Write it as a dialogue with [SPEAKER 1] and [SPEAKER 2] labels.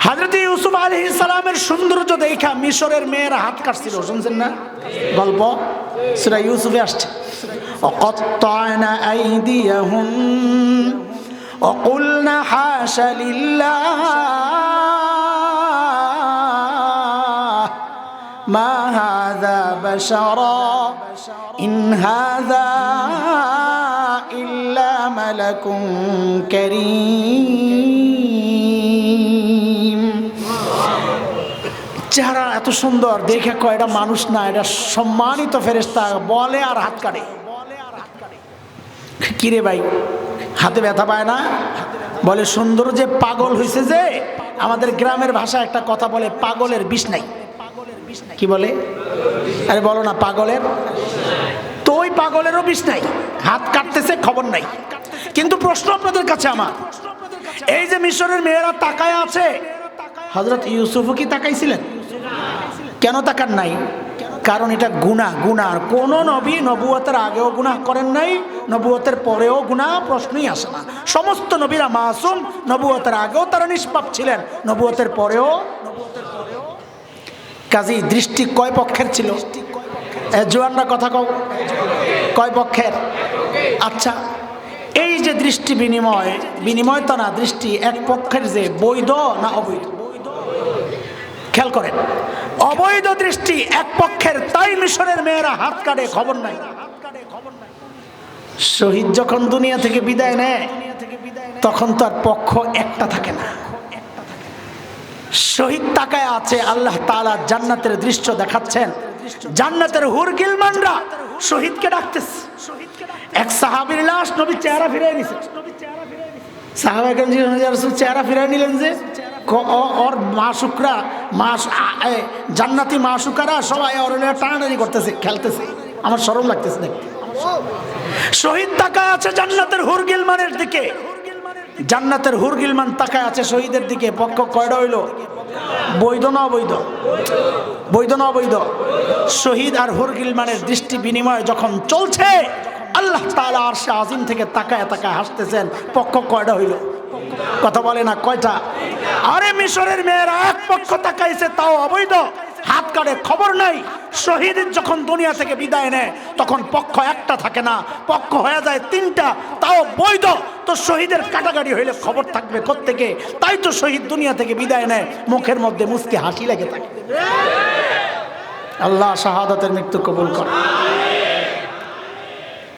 [SPEAKER 1] হযরত ইউসুফ আলাইহিস সালামের সৌন্দর্য দেখা মিশরের মেয়েরা হাত কাটছিল, শুনছেন না গল্প? সূরা ইউসুফে আসছে, ওয়াকাত্তা'না আইদিয়াহুম ওয়াকুলনা হাশা লিল্লাহ মা হাযা বাশারা ইন হাযা ইল্লা মালাকুন কারীম। চেহারা এত সুন্দর দেখে কয় এটা মানুষ না, এটা সম্মানিত ফেরেশতা, বলে আর হাত কাটে। কিরে ভাই হাতে ব্যথা পায় না? বলে সুন্দর যে পাগল হয়েছে যে, আমাদের গ্রামের ভাষায় একটা কথা বলে, পাগলের বিষ নাই। কি বলে? আরে বলো না, পাগলের। তো ওই পাগলেরও বিষ নাই, হাত কাটতেছে খবর নাই। কিন্তু প্রশ্ন আপনাদের কাছে আমার, এই যে মিশরের মেয়েরা তাকায় আছে, হযরত ইউসুফও কি তাকাইছিলেন? কেন তাকান নাই? কারণ এটা গুনাহ। গুনাহ কোন নবী নবুয়তের আগেও গুনাহ করেন নাই, নবুয়তের পরেও গুনাহ প্রশ্নই আসে না। সমস্ত নবীরা মাসুম, নবুয়তের আগেও তারা নিষ্পাপ ছিলেন, নবুয়তের পরেও। কাজী দৃষ্টি কয় পক্ষের ছিল? জোয়ানরা কথা কও, কয় পক্ষের? আচ্ছা, এই যে দৃষ্টি বিনিময়, বিনিময় তো না, দৃষ্টি এক পক্ষের, যে বৈধ না অবৈধ? খেয়াল করেন, অবৈধ দৃষ্টি এক পক্ষের, তাই মিশরের মেয়েরা হাত কাটে, খবর নাই। শহীদ যখন দুনিয়া থেকে বিদায় নেয় তখন তার পক্ষ একটা থাকে না। শহীদ তাকায় আছে, আল্লাহ তাআলা জান্নাতের দৃশ্য দেখাচ্ছেন, জান্নাতের হুর গিলমানরা শহীদকে ডাকতেছে। এক সাহাবীর লাশ নবী চেহারা ফিরিয়ে নিছে। সাহাবায়ে কেরাম চেহারা ফিরিয়ে নিলেন যে, ওর মাশুকরা, জান্নাতি মাশুকারা সবাই ওর টানাটানি করতেছে, খেলতেছে, আমার শরম লাগতেছে দেখতে। শহীদ তাকায় আছে জান্নাতের হুর গিলমানের দিকে, জান্নাতের হুর গিলমান তাকায় আছে শহীদের দিকে। পক্ষ কয়টা হইল? বৈধ না অবৈধ? বৈধ না অবৈধ? শহীদ আর হুর গিলমানের দৃষ্টি বিনিময় যখন চলছে, আল্লাহ তাআলা আরশে আজিম থেকে তাকায় তাকায় হাসতেছেন। পক্ষ কয়টা হইল? কথা বলে না, কয়টা? আরে মিশরের মেয়েরা এক পক্ষ তাকাইছে, তাও অবৈধ, হাত কাটে, খবর নাই। শহীদ যখন দুনিয়া থেকে বিদায় নেয় তখন পক্ষ একটা থাকে না, পক্ষ হয়ে যায় তিনটা, তাও বৈধ। তো শহীদের কাটাকাটি হইলে খবর থাকবে কোত্থেকে? তাই তো শহীদ দুনিয়া থেকে বিদায় নেয়, মুখের মধ্যে মুচকি হাসি লেগে থাকে। আল্লাহ শাহাদাতের মৃত্যু কবুল করে।